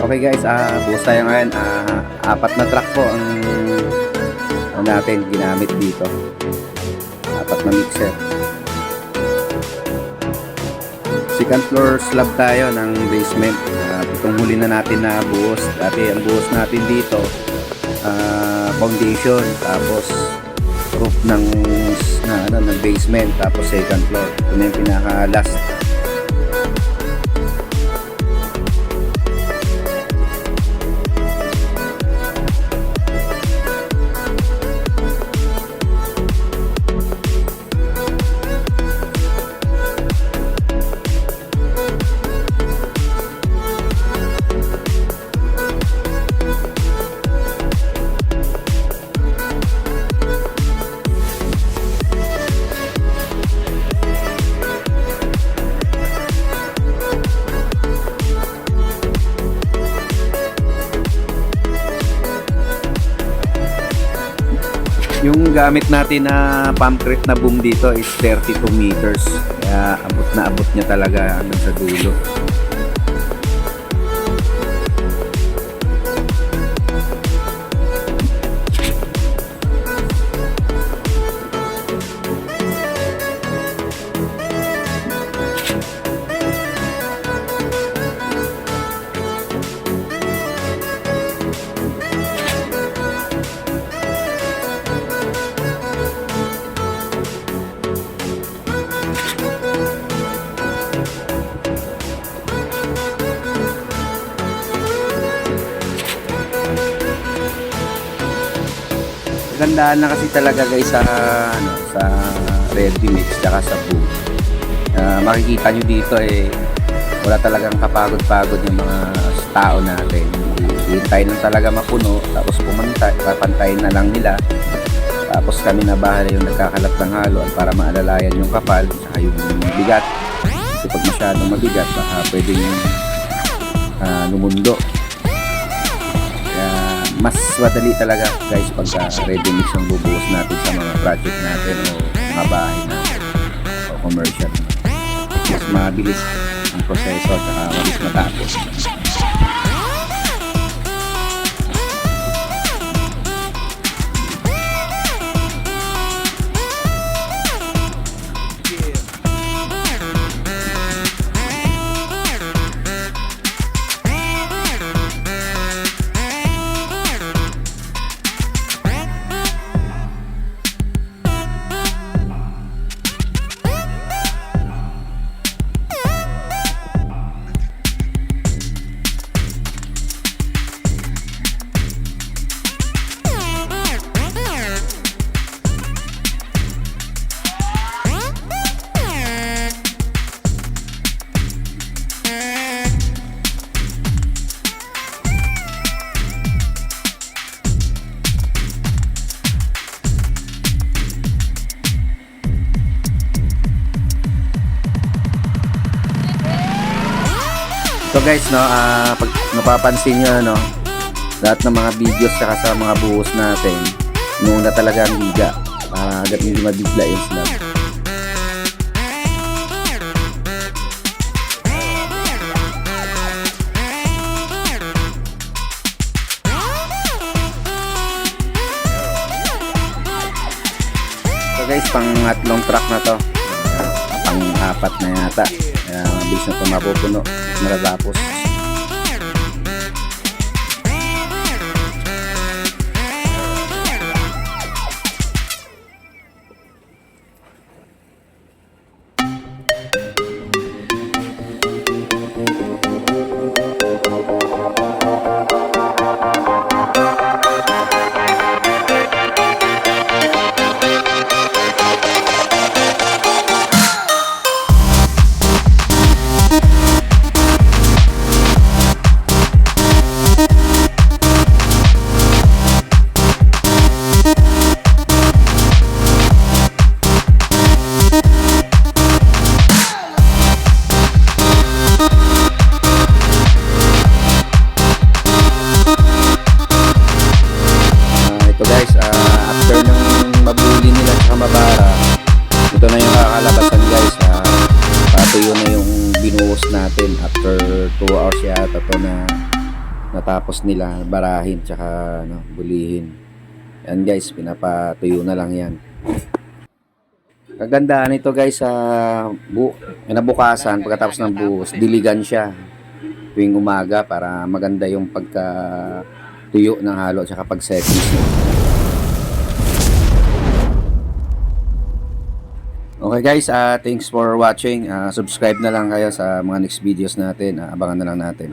Okay guys, buhos tayo ngayon. Apat na truck po ang natin ginamit dito. Apat na mixer. Second floor slab tayo ng basement. Itong huli na natin na buhos. Dati ang buhos natin dito, foundation, tapos roof ng basement, tapos second floor. Ito na yung pinaka last. Yung gamit natin na palmcrete na boom dito is 32 meters. Kaya abot niya talaga hanggang sa dulo. Gandaan na kasi talaga guys sa ready mix tsaka sa boom. Makikita nyo dito wala talagang kapagod-pagod yung mga tao natin. Hintay lang talaga mapuno, tapos papantayin na lang nila. Tapos kami na bahala yung nagkakalat ng haluan para maalalayan yung kapal saka yung bigat. Kasi pag masyadong mabigat baka pwedeng lumundo. Mas madali talaga guys pagka ready mix ang bubuhos natin sa mga project natin o mga bahay natin o commercial. Mas mabilis ang proseso at mabilis matapos. So guys, pag napapansin nyo, lahat ng mga videos saka sa mga buhos natin, muna talaga ang biga para agad hindi mabigla yung slab. So guys, pang-atlong truck na to, pang-apat na yata. Mabilis na ito mapupuno, matatapos. Ito na yung binuhos natin after 2 hours yata to na natapos nila barahin tsaka bulihin. Yan guys, pinapatuyo na lang yan. Kagandahan nito guys sa kinabukasan, pagkatapos ng buhos, diligan siya tuwing umaga para maganda yung pagkatuyo ng halo at saka pag-settings niya. Okay guys, thanks for watching. Subscribe na lang kayo sa mga next videos natin. Abangan na lang natin.